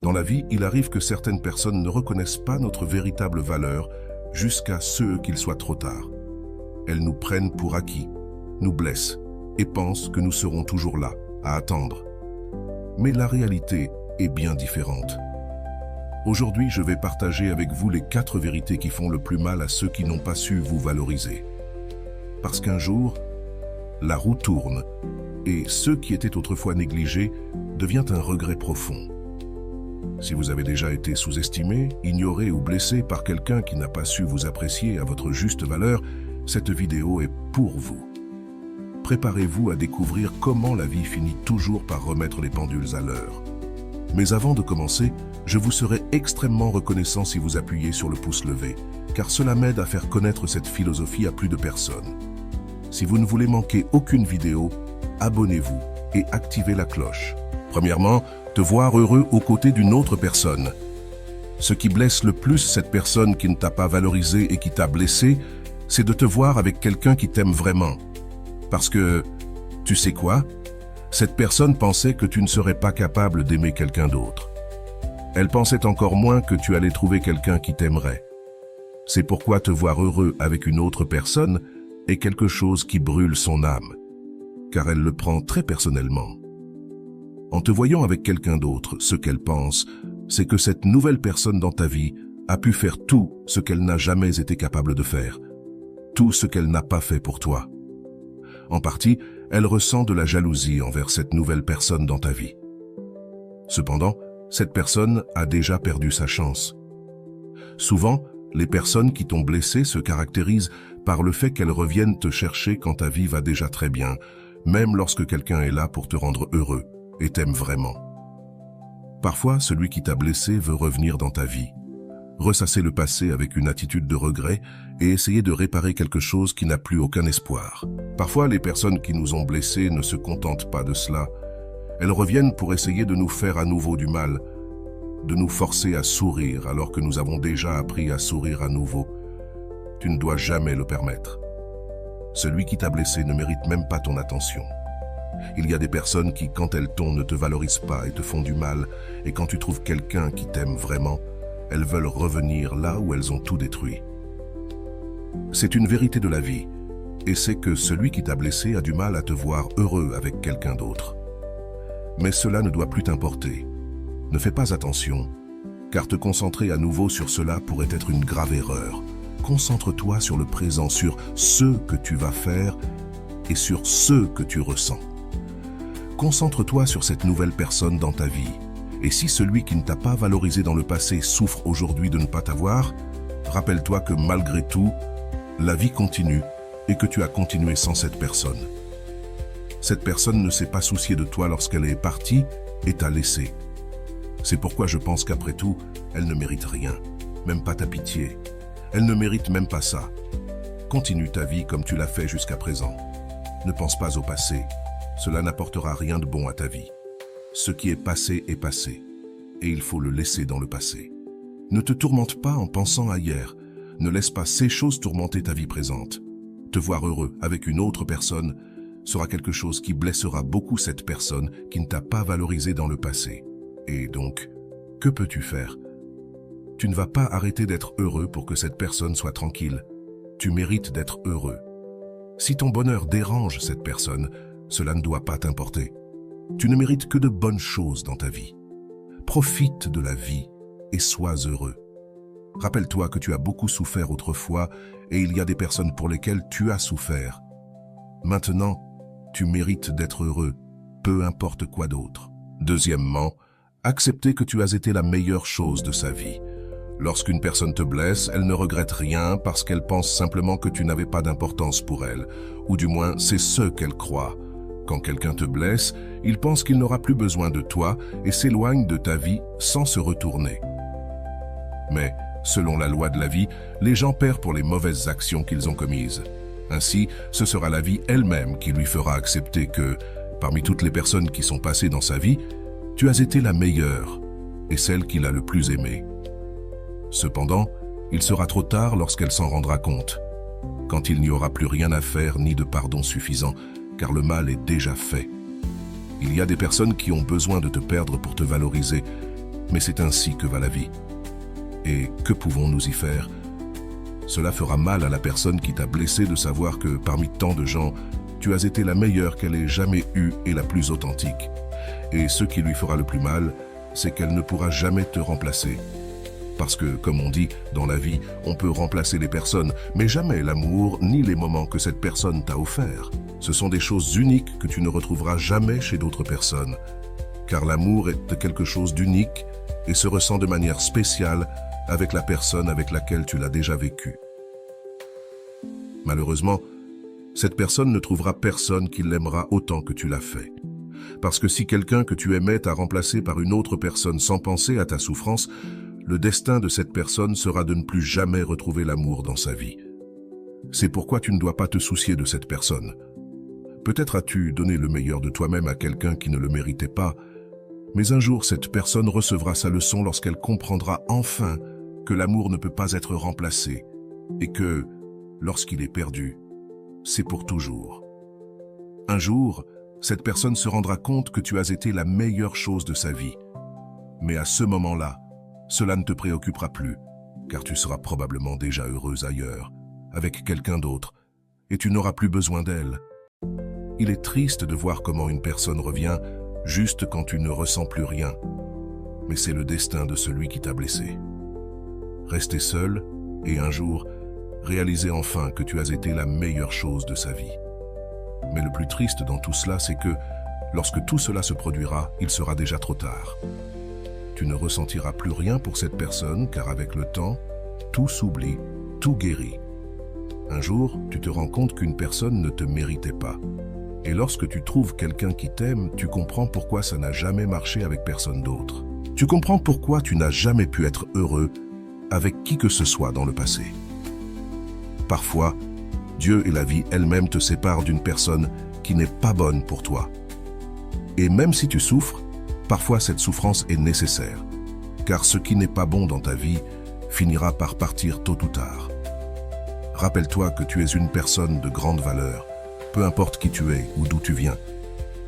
Dans la vie, il arrive que certaines personnes ne reconnaissent pas notre véritable valeur jusqu'à ce qu'il soit trop tard. Elles nous prennent pour acquis, nous blessent et pensent que nous serons toujours là, à attendre. Mais la réalité est bien différente. Aujourd'hui, je vais partager avec vous les 4 vérités qui font le plus mal à ceux qui n'ont pas su vous valoriser. Parce qu'un jour, la roue tourne et ce qui était autrefois négligé devient un regret profond. Si vous avez déjà été sous-estimé, ignoré ou blessé par quelqu'un qui n'a pas su vous apprécier à votre juste valeur, cette vidéo est pour vous. Préparez-vous à découvrir comment la vie finit toujours par remettre les pendules à l'heure. Mais avant de commencer, je vous serai extrêmement reconnaissant si vous appuyez sur le pouce levé, car cela m'aide à faire connaître cette philosophie à plus de personnes. Si vous ne voulez manquer aucune vidéo, abonnez-vous et activez la cloche. Premièrement, te voir heureux aux côtés d'une autre personne. Ce qui blesse le plus cette personne qui ne t'a pas valorisé et qui t'a blessé, c'est de te voir avec quelqu'un qui t'aime vraiment. Parce que, tu sais quoi? Cette personne pensait que tu ne serais pas capable d'aimer quelqu'un d'autre. Elle pensait encore moins que tu allais trouver quelqu'un qui t'aimerait. C'est pourquoi te voir heureux avec une autre personne est quelque chose qui brûle son âme, car elle le prend très personnellement. En te voyant avec quelqu'un d'autre, ce qu'elle pense, c'est que cette nouvelle personne dans ta vie a pu faire tout ce qu'elle n'a jamais été capable de faire, tout ce qu'elle n'a pas fait pour toi. En partie, elle ressent de la jalousie envers cette nouvelle personne dans ta vie. Cependant, cette personne a déjà perdu sa chance. Souvent, les personnes qui t'ont blessé se caractérisent par le fait qu'elles reviennent te chercher quand ta vie va déjà très bien, même lorsque quelqu'un est là pour te rendre heureux et t'aime vraiment. Parfois, celui qui t'a blessé veut revenir dans ta vie, ressasser le passé avec une attitude de regret et essayer de réparer quelque chose qui n'a plus aucun espoir. Parfois, les personnes qui nous ont blessés ne se contentent pas de cela. Elles reviennent pour essayer de nous faire à nouveau du mal, de nous forcer à sourire alors que nous avons déjà appris à sourire à nouveau. Tu ne dois jamais le permettre. Celui qui t'a blessé ne mérite même pas ton attention. Il y a des personnes qui, quand elles t'ont, ne te valorisent pas et te font du mal, et quand tu trouves quelqu'un qui t'aime vraiment, elles veulent revenir là où elles ont tout détruit. C'est une vérité de la vie, et c'est que celui qui t'a blessé a du mal à te voir heureux avec quelqu'un d'autre. Mais cela ne doit plus t'importer. Ne fais pas attention, car te concentrer à nouveau sur cela pourrait être une grave erreur. Concentre-toi sur le présent, sur ce que tu vas faire et sur ce que tu ressens. Concentre-toi sur cette nouvelle personne dans ta vie. Et si celui qui ne t'a pas valorisé dans le passé souffre aujourd'hui de ne pas t'avoir, rappelle-toi que malgré tout, la vie continue et que tu as continué sans cette personne. Cette personne ne s'est pas souciée de toi lorsqu'elle est partie et t'a laissé. C'est pourquoi je pense qu'après tout, elle ne mérite rien, même pas ta pitié. Elle ne mérite même pas ça. Continue ta vie comme tu l'as fait jusqu'à présent. Ne pense pas au passé. Cela n'apportera rien de bon à ta vie. Ce qui est passé, et il faut le laisser dans le passé. Ne te tourmente pas en pensant à hier. Ne laisse pas ces choses tourmenter ta vie présente. Te voir heureux avec une autre personne sera quelque chose qui blessera beaucoup cette personne qui ne t'a pas valorisé dans le passé. Et donc, que peux-tu faire? Tu ne vas pas arrêter d'être heureux pour que cette personne soit tranquille. Tu mérites d'être heureux. Si ton bonheur dérange cette personne, cela ne doit pas t'importer. Tu ne mérites que de bonnes choses dans ta vie. Profite de la vie et sois heureux. Rappelle-toi que tu as beaucoup souffert autrefois et il y a des personnes pour lesquelles tu as souffert. Maintenant, tu mérites d'être heureux, peu importe quoi d'autre. Deuxièmement, accepter que tu as été la meilleure chose de sa vie. Lorsqu'une personne te blesse, elle ne regrette rien parce qu'elle pense simplement que tu n'avais pas d'importance pour elle, ou du moins c'est ce qu'elle croit. Quand quelqu'un te blesse, il pense qu'il n'aura plus besoin de toi et s'éloigne de ta vie sans se retourner. Mais, selon la loi de la vie, les gens paient pour les mauvaises actions qu'ils ont commises. Ainsi, ce sera la vie elle-même qui lui fera accepter que, parmi toutes les personnes qui sont passées dans sa vie, tu as été la meilleure et celle qu'il a le plus aimée. Cependant, il sera trop tard lorsqu'elle s'en rendra compte, quand il n'y aura plus rien à faire ni de pardon suffisant, car le mal est déjà fait. Il y a des personnes qui ont besoin de te perdre pour te valoriser, Mais c'est ainsi que va la vie. Et que pouvons-nous y faire? Cela fera mal à la personne qui t'a blessé de savoir que parmi tant de gens, tu as été la meilleure qu'elle ait jamais eue et la plus authentique. Et ce qui lui fera le plus mal, c'est qu'elle ne pourra jamais te remplacer. Parce que, comme on dit, dans la vie, on peut remplacer les personnes, mais jamais l'amour ni les moments que cette personne t'a offerts. Ce sont des choses uniques que tu ne retrouveras jamais chez d'autres personnes. Car l'amour est quelque chose d'unique et se ressent de manière spéciale avec la personne avec laquelle tu l'as déjà vécu. Malheureusement, cette personne ne trouvera personne qui l'aimera autant que tu l'as fait. Parce que si quelqu'un que tu aimais t'a remplacé par une autre personne sans penser à ta souffrance, le destin de cette personne sera de ne plus jamais retrouver l'amour dans sa vie. C'est pourquoi tu ne dois pas te soucier de cette personne. Peut-être as-tu donné le meilleur de toi-même à quelqu'un qui ne le méritait pas, mais un jour cette personne recevra sa leçon lorsqu'elle comprendra enfin que l'amour ne peut pas être remplacé et que, lorsqu'il est perdu, c'est pour toujours. Un jour, cette personne se rendra compte que tu as été la meilleure chose de sa vie. Mais à ce moment-là, cela ne te préoccupera plus, car tu seras probablement déjà heureuse ailleurs, avec quelqu'un d'autre, et tu n'auras plus besoin d'elle. Il est triste de voir comment une personne revient juste quand tu ne ressens plus rien, mais c'est le destin de celui qui t'a blessé. Rester seul, et un jour, réaliser enfin que tu as été la meilleure chose de sa vie. Mais le plus triste dans tout cela, c'est que, lorsque tout cela se produira, il sera déjà trop tard. Tu ne ressentiras plus rien pour cette personne, car avec le temps, tout s'oublie, tout guérit. Un jour, tu te rends compte qu'une personne ne te méritait pas. Et lorsque tu trouves quelqu'un qui t'aime, tu comprends pourquoi ça n'a jamais marché avec personne d'autre. Tu comprends pourquoi tu n'as jamais pu être heureux avec qui que ce soit dans le passé. Parfois, Dieu et la vie elle-même te séparent d'une personne qui n'est pas bonne pour toi. Et même si tu souffres, parfois cette souffrance est nécessaire, car ce qui n'est pas bon dans ta vie finira par partir tôt ou tard. Rappelle-toi que tu es une personne de grande valeur, peu importe qui tu es ou d'où tu viens.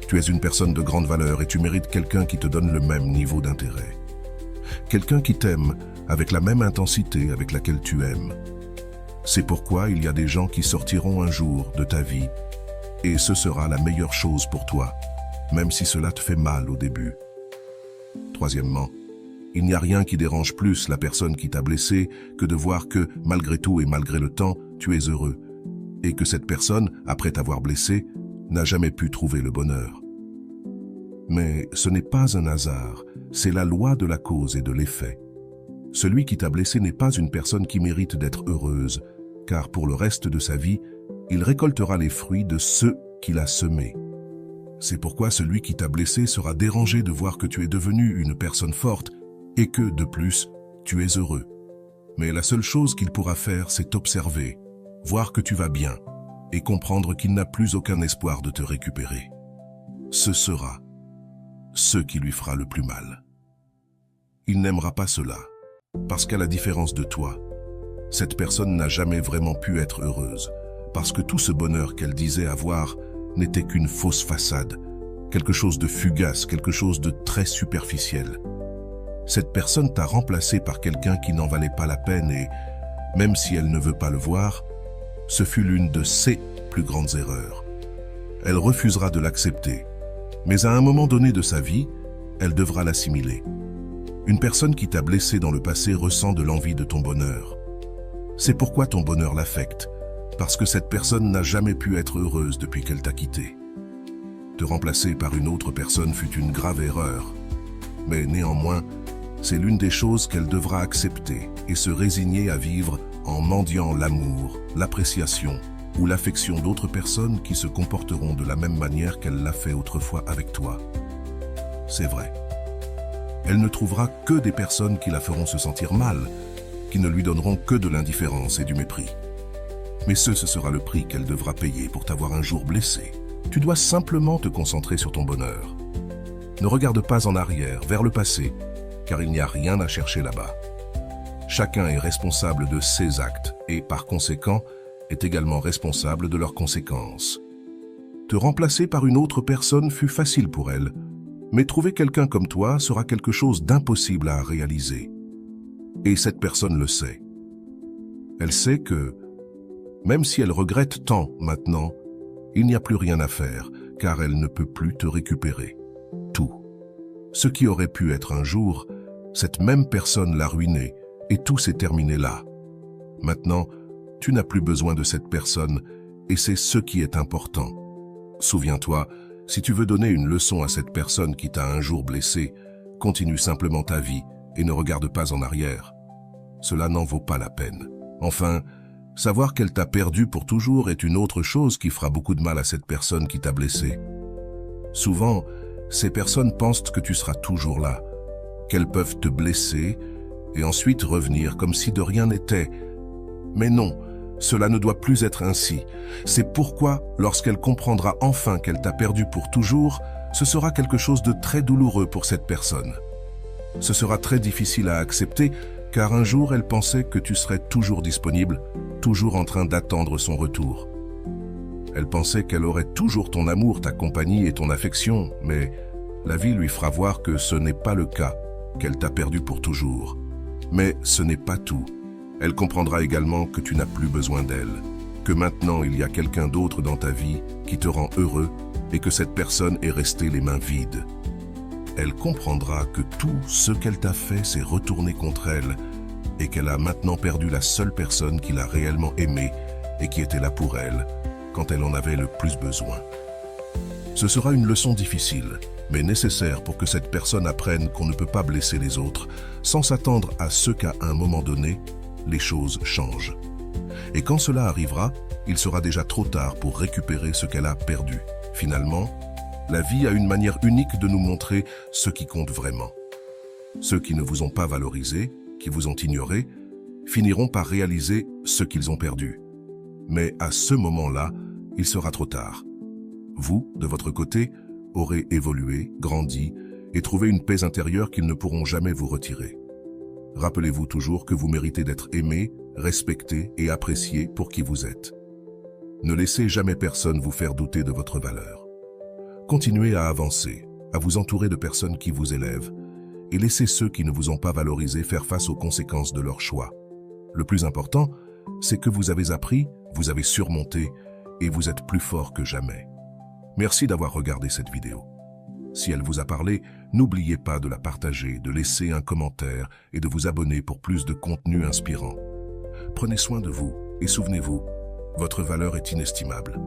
Tu es une personne de grande valeur et tu mérites quelqu'un qui te donne le même niveau d'intérêt. Quelqu'un qui t'aime avec la même intensité avec laquelle tu aimes. C'est pourquoi il y a des gens qui sortiront un jour de ta vie et ce sera la meilleure chose pour toi, même si cela te fait mal au début. Troisièmement, il n'y a rien qui dérange plus la personne qui t'a blessé que de voir que, malgré tout et malgré le temps, tu es heureux, et que cette personne, après t'avoir blessé, n'a jamais pu trouver le bonheur. Mais ce n'est pas un hasard, c'est la loi de la cause et de l'effet. Celui qui t'a blessé n'est pas une personne qui mérite d'être heureuse, car pour le reste de sa vie, il récoltera les fruits de ce qu'il a semé. C'est pourquoi celui qui t'a blessé sera dérangé de voir que tu es devenu une personne forte et que, de plus, tu es heureux. Mais la seule chose qu'il pourra faire, c'est t'observer, voir que tu vas bien et comprendre qu'il n'a plus aucun espoir de te récupérer. Ce sera ce qui lui fera le plus mal. Il n'aimera pas cela, parce qu'à la différence de toi, cette personne n'a jamais vraiment pu être heureuse, parce que tout ce bonheur qu'elle disait avoir n'était qu'une fausse façade, quelque chose de fugace, quelque chose de très superficiel. Cette personne t'a remplacé par quelqu'un qui n'en valait pas la peine et, même si elle ne veut pas le voir, ce fut l'une de ses plus grandes erreurs. Elle refusera de l'accepter, mais à un moment donné de sa vie, elle devra l'assimiler. Une personne qui t'a blessé dans le passé ressent de l'envie de ton bonheur. C'est pourquoi ton bonheur l'affecte, parce que cette personne n'a jamais pu être heureuse depuis qu'elle t'a quitté. Te remplacer par une autre personne fut une grave erreur, mais néanmoins, c'est l'une des choses qu'elle devra accepter et se résigner à vivre en mendiant l'amour, l'appréciation ou l'affection d'autres personnes qui se comporteront de la même manière qu'elle l'a fait autrefois avec toi. C'est vrai. Elle ne trouvera que des personnes qui la feront se sentir mal, qui ne lui donneront que de l'indifférence et du mépris. Mais ce sera le prix qu'elle devra payer pour t'avoir un jour blessé. Tu dois simplement te concentrer sur ton bonheur. Ne regarde pas en arrière, vers le passé, car il n'y a rien à chercher là-bas. Chacun est responsable de ses actes et, par conséquent, est également responsable de leurs conséquences. Te remplacer par une autre personne fut facile pour elle, Mais trouver quelqu'un comme toi sera quelque chose d'impossible à réaliser. Et cette personne le sait. Elle sait que, même si elle regrette tant maintenant, il n'y a plus rien à faire, car elle ne peut plus te récupérer. Tout. Ce qui aurait pu être un jour, cette même personne l'a ruiné, et tout s'est terminé là. Maintenant, tu n'as plus besoin de cette personne, et c'est ce qui est important. Souviens-toi, si tu veux donner une leçon à cette personne qui t'a un jour blessé, continue simplement ta vie et ne regarde pas en arrière. Cela n'en vaut pas la peine. Enfin, savoir qu'elle t'a perdu pour toujours est une autre chose qui fera beaucoup de mal à cette personne qui t'a blessé. Souvent, ces personnes pensent que tu seras toujours là, qu'elles peuvent te blesser et ensuite revenir comme si de rien n'était. Mais non, cela ne doit plus être ainsi. C'est pourquoi, lorsqu'elle comprendra enfin qu'elle t'a perdu pour toujours, ce sera quelque chose de très douloureux pour cette personne. Ce sera très difficile à accepter, car un jour elle pensait que tu serais toujours disponible, toujours en train d'attendre son retour. Elle pensait qu'elle aurait toujours ton amour, ta compagnie et ton affection, mais la vie lui fera voir que ce n'est pas le cas, qu'elle t'a perdu pour toujours. Mais ce n'est pas tout. Elle comprendra également que tu n'as plus besoin d'elle, que maintenant il y a quelqu'un d'autre dans ta vie qui te rend heureux et que cette personne est restée les mains vides. Elle comprendra que tout ce qu'elle t'a fait s'est retourné contre elle et qu'elle a maintenant perdu la seule personne qui l'a réellement aimée et qui était là pour elle quand elle en avait le plus besoin. Ce sera une leçon difficile, mais nécessaire pour que cette personne apprenne qu'on ne peut pas blesser les autres sans s'attendre à ce qu'à un moment donné, les choses changent. Et quand cela arrivera, il sera déjà trop tard pour récupérer ce qu'elle a perdu. Finalement, la vie a une manière unique de nous montrer ce qui compte vraiment. Ceux qui ne vous ont pas valorisé, qui vous ont ignoré, finiront par réaliser ce qu'ils ont perdu. Mais à ce moment-là, il sera trop tard. Vous, de votre côté, aurez évolué, grandi et trouvé une paix intérieure qu'ils ne pourront jamais vous retirer. Rappelez-vous toujours que vous méritez d'être aimé, respecté et apprécié pour qui vous êtes. Ne laissez jamais personne vous faire douter de votre valeur. Continuez à avancer, à vous entourer de personnes qui vous élèvent et laissez ceux qui ne vous ont pas valorisé faire face aux conséquences de leur choix. Le plus important, c'est que vous avez appris, vous avez surmonté et vous êtes plus fort que jamais. Merci d'avoir regardé cette vidéo. Si elle vous a parlé, n'oubliez pas de la partager, de laisser un commentaire et de vous abonner pour plus de contenu inspirant. Prenez soin de vous et souvenez-vous, votre valeur est inestimable.